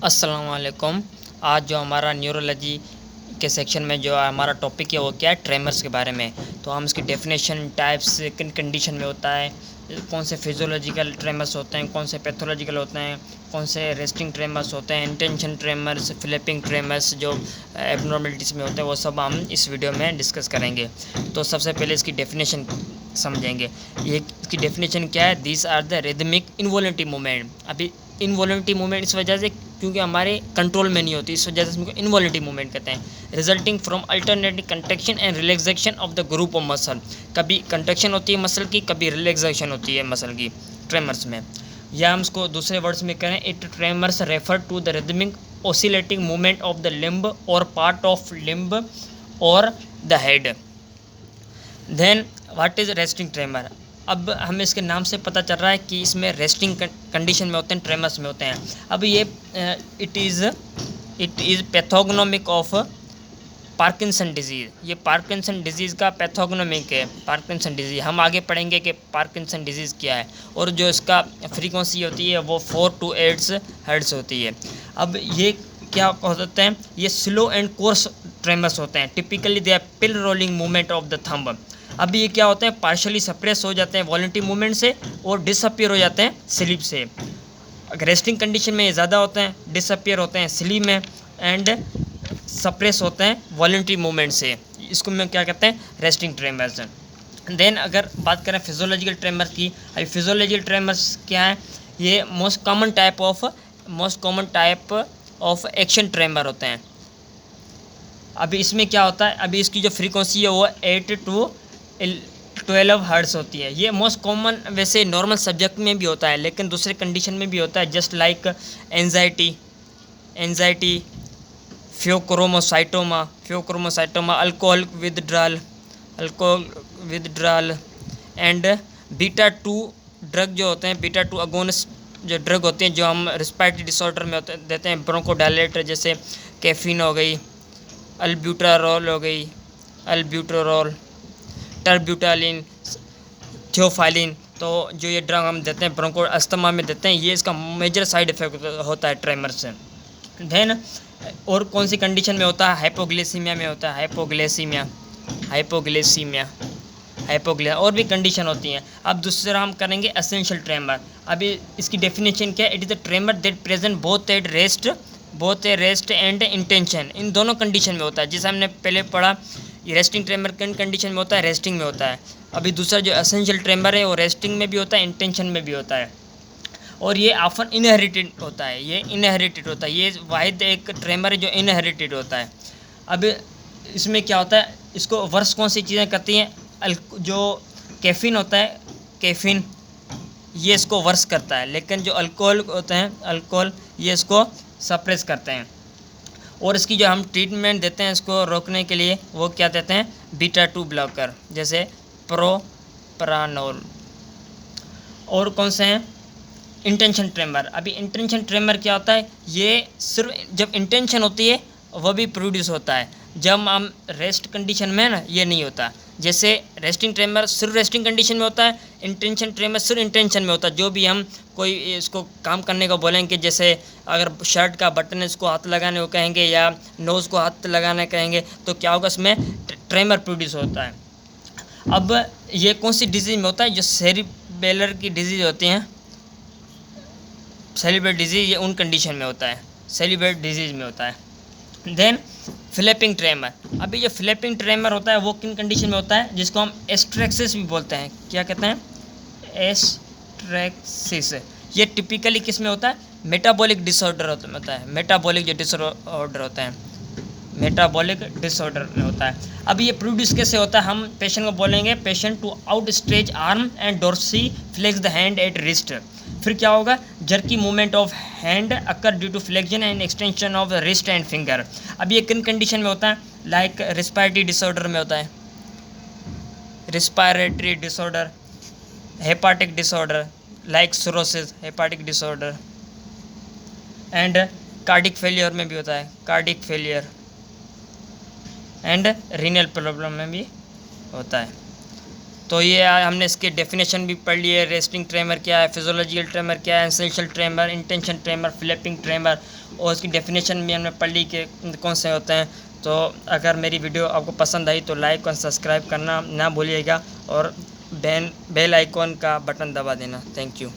अस्सलाम वालेकुम। आज जो हमारा न्यूरोलॉजी के सेक्शन में जो हमारा टॉपिक है वो क्या है, ट्रेमर्स के बारे में। तो हम इसकी डेफिनेशन, टाइप्स, किन कंडीशन में होता है, कौन से फिजियोलॉजिकल ट्रेमर्स होते हैं, कौन से पैथोलॉजिकल होते हैं, कौन से रेस्टिंग ट्रेमर्स होते हैं, इंटेंशन ट्रेमर्स, फ्लिपिंग ट्रेमर्स जो एबनॉर्मलिटीज़ में होते हैं, वो सब हम इस वीडियो में डिस्कस करेंगे। तो सबसे पहले इसकी डेफिनेशन समझेंगे। ये इसकी डेफिनेशन क्या है? These are the rhythmic involuntary movement. अभी इनवॉलेंटरी मूवमेंट इस वजह से क्योंकि हमारे कंट्रोल में नहीं होती, इस वजह से इसको इनवॉलेंटरी मूवमेंट कहते हैं। Resulting from alternative contraction and relaxation of the group of muscle. कभी कंट्रैक्शन होती है मसल की, कभी रिलैक्सेशन होती है मसल की ट्रेमर्स में। या हम इसको दूसरे वर्ड्स में करें, it tremors refer to the rhythmic oscillating movement of the limb और पार्ट ऑफ लिम्ब और the head. Then what is resting tremor? अब हमें इसके नाम से पता चल रहा है कि इसमें रेस्टिंग कंडीशन में होते हैं, ट्रेमर्स में होते हैं। अब ये it is pathognomic of Parkinson disease. ये पार्किंसन डिजीज़ का पैथोग्नोमिक है, पार्किंसन डिजीज़। हम आगे पढ़ेंगे कि पार्किंसन डिजीज़ क्या है, और जो इसका फ्रीक्वेंसी होती है वो 4 to 8 हर्ट्ज़ होती है। अब ये क्या होते हैं? ये स्लो एंड कोर्स ट्रेमर्स होते हैं। Typically they are pill rolling movement of the thumb. अब ये क्या होते हैं? पार्शली सप्रेस हो जाते हैं वॉलंटरी मूवमेंट से और डिसअपियर हो जाते हैं स्लीप से। रेस्टिंग कंडीशन में ये ज़्यादा होते हैं, डिसअपियर होते हैं स्लीप में, एंड सप्रेस होते हैं वॉलंटरी मूवमेंट से। इसको मैं क्या कहते हैं? Resting tremors. देन अगर बात करें फिजियोलॉजिकल ट्रेमर्स की, अभी फिजियोलॉजिकल ट्रेमर्स क्या है? ये most common type of action tremor होते हैं। अभी इसमें क्या होता है? अभी इसकी जो फ्रीक्वेंसी है वो 8 to 12 हर्ट्ज़ होती है। ये मोस्ट कॉमन वैसे नॉर्मल सब्जेक्ट में भी होता है, लेकिन दूसरे कंडीशन में भी होता है, just like anxiety, phaeochromocytoma, alcohol withdrawal and beta 2 drug जो होते हैं, बीटा 2 अगोनिस्ट जो ड्रग होते हैं, जो हम रिस्पायरेटरी डिसऑर्डर में देते हैं, ब्रोंकोडायलेटर, जैसे कैफीन हो गई, अल्ब्यूटरॉल, टर्ब्यूटालिन, थियोफाइलिन। तो जो ये ड्रग हम देते हैं ब्रोंको अस्थमा में देते हैं, ये इसका मेजर साइड इफेक्ट होता है ट्रेमर से। देन और कौन सी कंडीशन में होता है? हाइपोग्लाइसीमिया में होता है, हाइपोग्लाइसीमिया और भी कंडीशन होती हैं। अब दूसरा हम करेंगे एसेंशियल ट्रेमर। अभी इसकी डेफिनेशन क्या है? It is the tremor that present both at rest and intention. इन दोनों कंडीशन में होता है। जैसे हमने पहले पढ़ा, ये रेस्टिंग ट्रेमर किन कंडीशन में होता है? रेस्टिंग में होता है। अभी दूसरा जो एसेंशियल ट्रेमर है वो रेस्टिंग में भी होता है, इंटेंशन में भी होता है, और ये ऑफन इनहेरिटेड होता है। ये वाहिद एक ट्रेमर है जो इनहेरिटेड होता है। अब इसमें क्या होता है? इसको वर्स कौन सी चीज़ें करती हैं? जो कैफीन होता है, कैफीन ये इसको वर्स करता है, लेकिन जो अल्कोहल होते हैं, अल्कोहल ये इसको सप्रेस करते हैं। और इसकी जो हम ट्रीटमेंट देते हैं इसको रोकने के लिए, वो क्या देते हैं? बीटा 2 ब्लॉकर, जैसे प्रोप्रानोल। और कौन से हैं? Intention tremor. अभी इंटेंशन ट्रेमर क्या होता है? ये सिर्फ जब इंटेंशन होती है वह भी प्रोड्यूस होता है, जब हम रेस्ट कंडीशन में ना, ये नहीं होता। जैसे रेस्टिंग ट्रेमर सिर्फ रेस्टिंग कंडीशन में होता है, इंटेंशन ट्रेमर सिर्फ इंटेंशन में होता है। जो भी हम कोई इसको काम करने को बोलेंगे, जैसे अगर शर्ट का बटन इसको हाथ लगाने को कहेंगे या नोज़ को हाथ लगाने कहेंगे, तो क्या होगा? इसमें ट्रेमर प्रोड्यूस होता है। अब ये कौन सी डिजीज़ में होता है? जो सेरिबेलर की डिजीज़ होती हैं, सेरिब्रल डिजीज़, ये उन कंडीशन में होता है, सेरिब्रल डिजीज़ में होता है। Then flapping tremor. अभी जो फ्लैपिंग ट्रेमर होता है वो किन कंडीशन में होता है? जिसको हम एस्ट्रेक्सिस भी बोलते हैं। क्या कहते हैं? एस्ट्रेक्सिस। ये टिपिकली किस में होता है? मेटाबॉलिक डिसऑर्डर होता है, मेटाबॉलिक जो डिसऑर्डर होता है, मेटाबॉलिक डिसऑर्डर में होता है। अब ये प्रोड्यूस कैसे होता है? हम पेशेंट को बोलेंगे, patient to outstretch arm and dorsiflex the hand at wrist. फिर क्या होगा? Jerky movement of hand occur due to flexion and extension of wrist and finger. अब ये किन कंडीशन में होता है? लाइक रिस्पायरेटरी डिसऑर्डर में होता है, respiratory disorder, hepatic disorder like cirrhosis, hepatic disorder, and cardiac failure में भी होता है, cardiac failure, and renal problem में भी होता है। तो ये हमने इसके डेफिनेशन भी पढ़ ली है, रेस्टिंग ट्रेमर क्या है, फिजियोलॉजिकल ट्रेमर क्या है, essential tremor, intention tremor, flapping tremor, और उसकी डेफिनेशन भी हमने पढ़ ली कि कौन से होते हैं। तो अगर मेरी वीडियो आपको पसंद आई तो लाइक और सब्सक्राइब करना ना भूलिएगा, और बेल आइकॉन का बटन दबा देना। Thank you.